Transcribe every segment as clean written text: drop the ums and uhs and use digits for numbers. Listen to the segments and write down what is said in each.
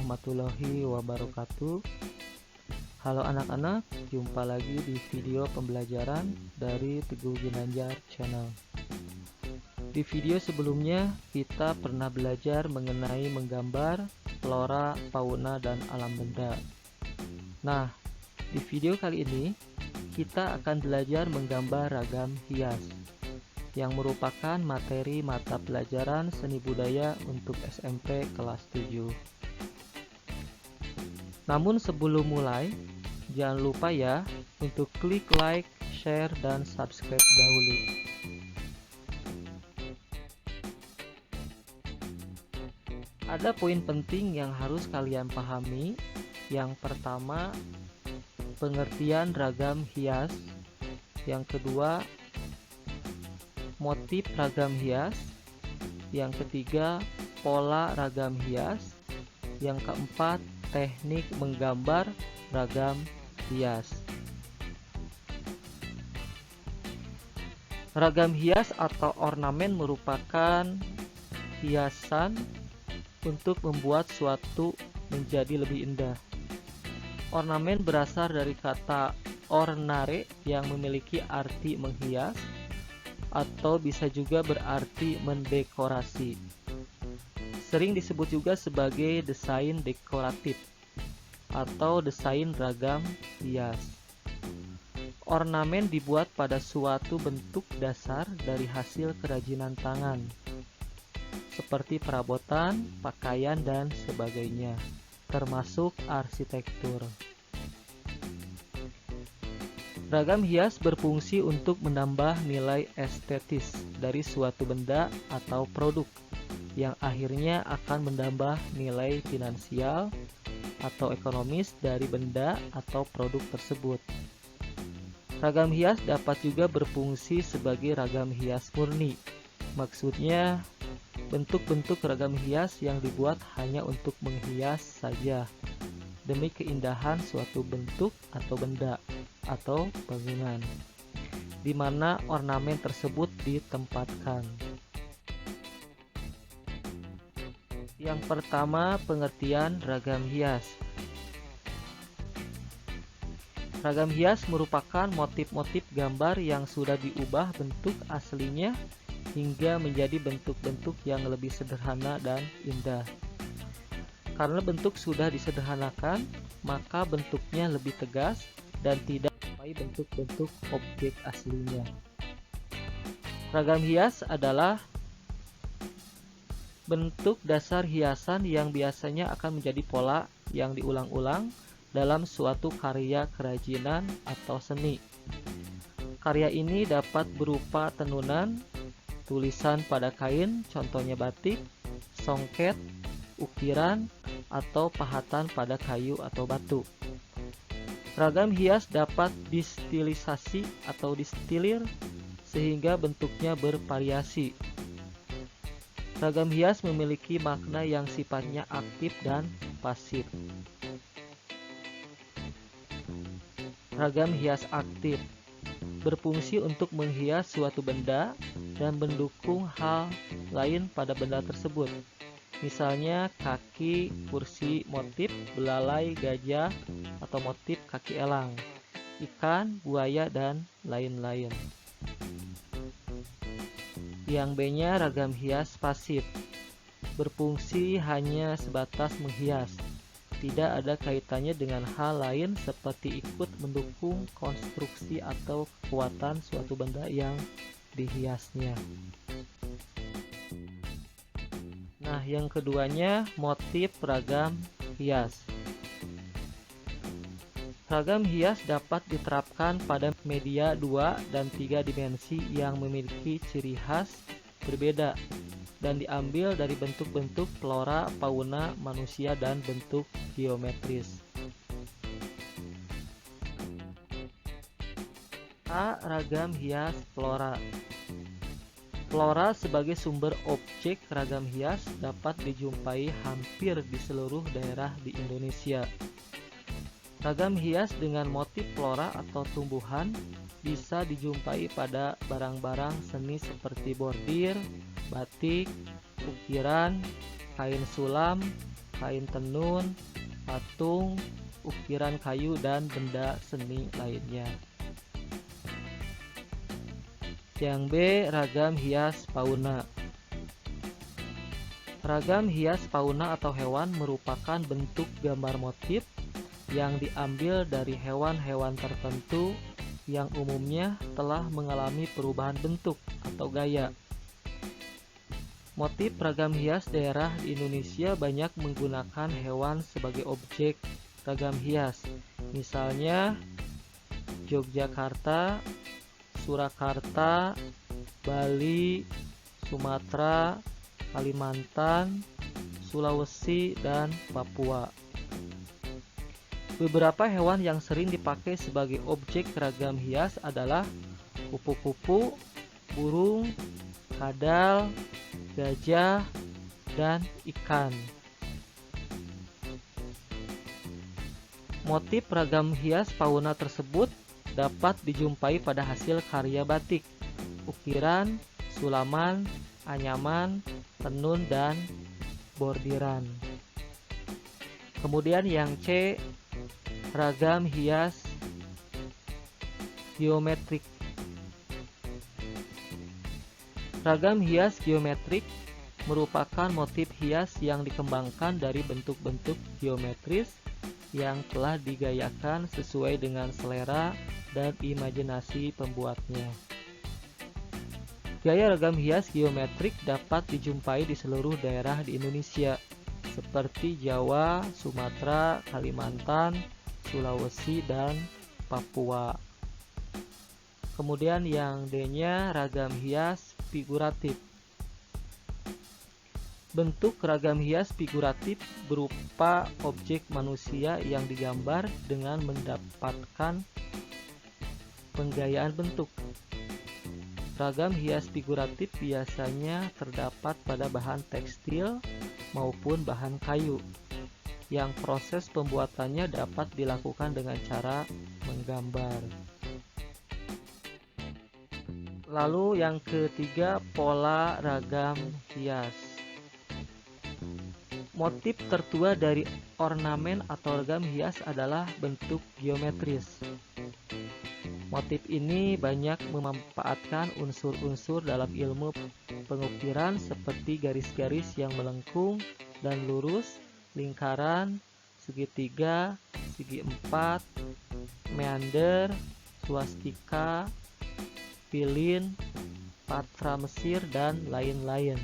warahmatullahi wabarakatuh. Halo anak-anak, jumpa lagi di video pembelajaran dari Teguh Ginanjar Channel. Di video sebelumnya kita pernah belajar mengenai menggambar flora, fauna, dan alam benda. Nah, di video kali ini kita akan belajar menggambar ragam hias yang merupakan materi mata pelajaran seni budaya untuk SMP kelas 7. Namun sebelum mulai, jangan lupa ya untuk klik like, share, dan subscribe dahulu. Ada poin penting yang harus kalian pahami. Yang pertama, pengertian ragam hias. Yang kedua, motif ragam hias. Yang ketiga, pola ragam hias. Yang keempat, teknik menggambar ragam hias. Ragam hias atau ornamen merupakan hiasan untuk membuat suatu menjadi lebih indah. Ornamen berasal dari kata ornare yang memiliki arti menghias, atau bisa juga berarti mendekorasi. Sering disebut juga sebagai desain dekoratif atau desain ragam hias. Ornamen dibuat pada suatu bentuk dasar dari hasil kerajinan tangan, seperti perabotan, pakaian, dan sebagainya, termasuk arsitektur. Ragam hias berfungsi untuk menambah nilai estetis dari suatu benda atau produk, yang akhirnya akan menambah nilai finansial atau ekonomis dari benda atau produk tersebut. Ragam hias dapat juga berfungsi sebagai ragam hias murni. Maksudnya, bentuk-bentuk ragam hias yang dibuat hanya untuk menghias saja, demi keindahan suatu bentuk atau benda atau bangunan, di mana ornamen tersebut ditempatkan. Yang pertama, pengertian ragam hias. Ragam hias merupakan motif-motif gambar yang sudah diubah bentuk aslinya hingga menjadi bentuk-bentuk yang lebih sederhana dan indah. Karena bentuk sudah disederhanakan, maka bentuknya lebih tegas dan tidak menyerupai bentuk-bentuk objek aslinya. Ragam hias adalah bentuk dasar hiasan yang biasanya akan menjadi pola yang diulang-ulang dalam suatu karya kerajinan atau seni. Karya ini dapat berupa tenunan, tulisan pada kain, contohnya batik, songket, ukiran, atau pahatan pada kayu atau batu. Ragam hias dapat distilisasi atau distilir sehingga bentuknya bervariasi. Ragam hias memiliki makna yang sifatnya aktif dan pasif. Ragam hias aktif berfungsi untuk menghias suatu benda dan mendukung hal lain pada benda tersebut. Misalnya kaki kursi motif belalai gajah atau motif kaki elang, ikan, buaya, dan lain-lain. Yang B-nya ragam hias pasif, berfungsi hanya sebatas menghias, tidak ada kaitannya dengan hal lain seperti ikut mendukung konstruksi atau kekuatan suatu benda yang dihiasnya. Nah, yang keduanya motif ragam hias. Ragam hias dapat diterapkan pada media 2 dan 3 dimensi yang memiliki ciri khas berbeda dan diambil dari bentuk-bentuk flora, fauna, manusia, dan bentuk geometris. A. Ragam hias flora. Flora sebagai sumber objek ragam hias dapat dijumpai hampir di seluruh daerah di Indonesia. Ragam hias dengan motif flora atau tumbuhan bisa dijumpai pada barang-barang seni seperti bordir, batik, ukiran, kain sulam, kain tenun, patung, ukiran kayu, dan benda seni lainnya. Yang B. Ragam hias fauna. Ragam hias fauna atau hewan merupakan bentuk gambar motif yang diambil dari hewan-hewan tertentu yang umumnya telah mengalami perubahan bentuk atau gaya. Motif ragam hias daerah di Indonesia banyak menggunakan hewan sebagai objek ragam hias. Misalnya Yogyakarta, Surakarta, Bali, Sumatera, Kalimantan, Sulawesi, dan Papua. Beberapa hewan yang sering dipakai sebagai objek ragam hias adalah kupu-kupu, burung, kadal, gajah, dan ikan. Motif ragam hias fauna tersebut dapat dijumpai pada hasil karya batik, ukiran, sulaman, anyaman, tenun, dan bordiran. Kemudian yang C, ragam hias geometrik. Ragam hias geometrik merupakan motif hias yang dikembangkan dari bentuk-bentuk geometris yang telah digayakan sesuai dengan selera dan imajinasi pembuatnya. Gaya ragam hias geometrik dapat dijumpai di seluruh daerah di Indonesia, seperti Jawa, Sumatera, Kalimantan, Sulawesi, dan Papua. Kemudian yang D-nya ragam hias figuratif. Bentuk ragam hias figuratif berupa objek manusia yang digambar dengan mendapatkan penggayaan bentuk. Ragam hias figuratif biasanya terdapat pada bahan tekstil maupun bahan kayu, yang proses pembuatannya dapat dilakukan dengan cara menggambar. Lalu yang ketiga, pola ragam hias. Motif tertua dari ornamen atau ragam hias adalah bentuk geometris. Motif ini banyak memanfaatkan unsur-unsur dalam ilmu pengukiran seperti garis-garis yang melengkung dan lurus, lingkaran, segitiga, segi empat, meander, swastika, pilin, patra Mesir, dan lain-lain.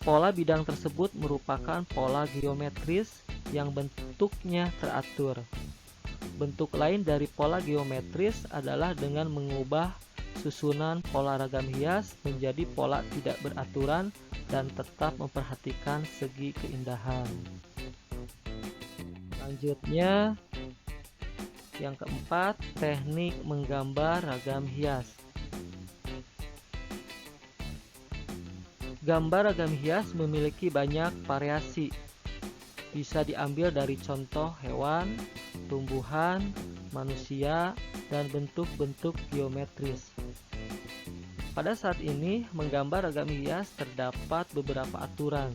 Pola bidang tersebut merupakan pola geometris yang bentuknya teratur. Bentuk lain dari pola geometris adalah dengan mengubah susunan pola ragam hias menjadi pola tidak beraturan dan tetap memperhatikan segi keindahan. Selanjutnya, yang keempat, teknik menggambar ragam hias. Gambar ragam hias memiliki banyak variasi. Bisa diambil dari contoh hewan, tumbuhan, manusia, dan bentuk-bentuk geometris. Pada saat ini, menggambar ragam hias terdapat beberapa aturan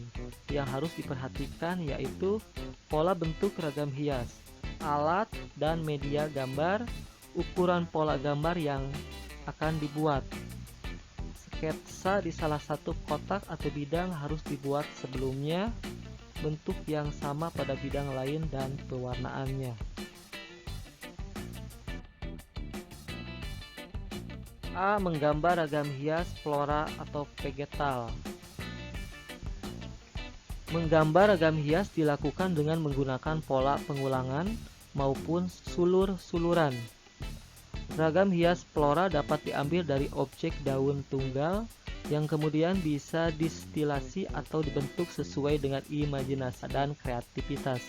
yang harus diperhatikan, yaitu pola bentuk ragam hias, alat dan media gambar, ukuran pola gambar yang akan dibuat. Sketsa di salah satu kotak atau bidang harus dibuat sebelumnya, bentuk yang sama pada bidang lain, dan pewarnaannya. A. Menggambar ragam hias flora atau vegetal. Menggambar ragam hias dilakukan dengan menggunakan pola pengulangan maupun sulur-suluran. Ragam hias flora dapat diambil dari objek daun tunggal yang kemudian bisa distilasi atau dibentuk sesuai dengan imajinasi dan kreativitas.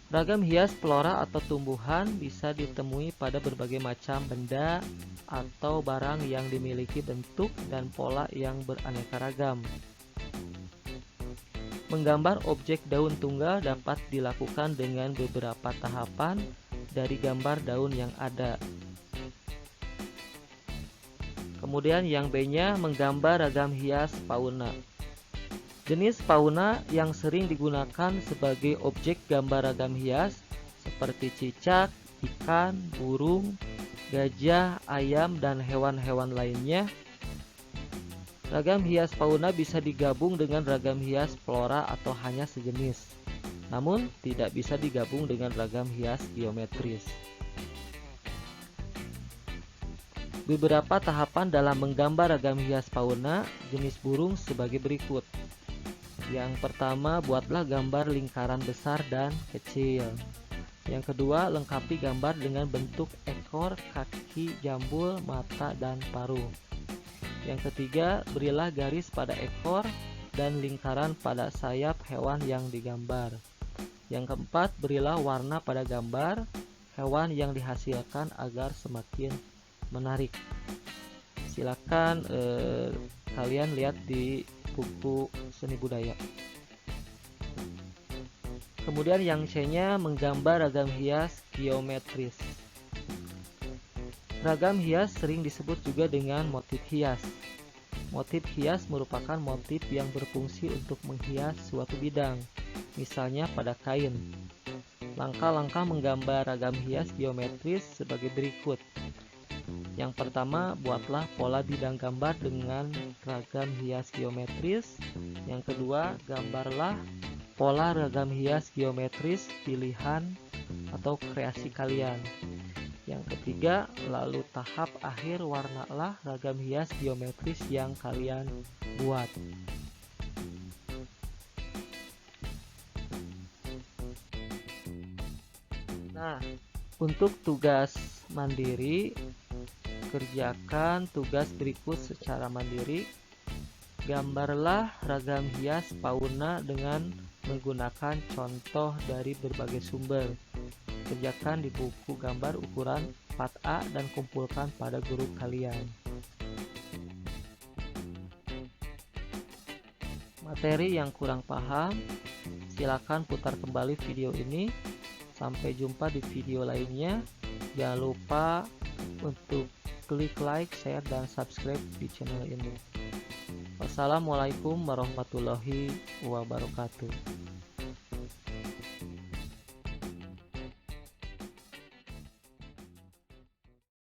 Ragam hias flora atau tumbuhan bisa ditemui pada berbagai macam benda atau barang yang dimiliki bentuk dan pola yang beraneka ragam. Menggambar objek daun tunggal dapat dilakukan dengan beberapa tahapan dari gambar daun yang ada. Kemudian yang B-nya, menggambar ragam hias fauna. Jenis fauna yang sering digunakan sebagai objek gambar ragam hias seperti cicak, ikan, burung, gajah, ayam, dan hewan-hewan lainnya. Ragam hias fauna bisa digabung dengan ragam hias flora atau hanya sejenis, namun tidak bisa digabung dengan ragam hias geometris. Beberapa tahapan dalam menggambar ragam hias fauna jenis burung sebagai berikut. Yang pertama, buatlah gambar lingkaran besar dan kecil. Yang kedua, lengkapi gambar dengan bentuk ekor, kaki, jambul, mata, dan paruh. Yang ketiga, berilah garis pada ekor dan lingkaran pada sayap hewan yang digambar. Yang keempat, berilah warna pada gambar hewan yang dihasilkan agar semakin menarik. Silakan kalian lihat di buku seni budaya. Kemudian yang C-nya, menggambar ragam hias geometris. Ragam hias sering disebut juga dengan motif hias. Motif hias merupakan motif yang berfungsi untuk menghias suatu bidang, misalnya pada kain. Langkah-langkah menggambar ragam hias geometris sebagai berikut. Yang pertama, buatlah pola bidang gambar dengan ragam hias geometris. Yang kedua, gambarlah pola ragam hias geometris pilihan atau kreasi kalian. Yang ketiga, lalu tahap akhir, warnalah ragam hias geometris yang kalian buat. Nah, untuk tugas mandiri, kerjakan tugas berikut secara mandiri. Gambarlah ragam hias fauna dengan menggunakan contoh dari berbagai sumber. Kerjakan di buku gambar ukuran 4A dan kumpulkan pada guru kalian. Materi yang kurang paham, silakan putar kembali video ini. Sampai jumpa di video lainnya. Jangan lupa untuk klik like, share, dan subscribe di channel ini. Wassalamualaikum warahmatullahi wabarakatuh.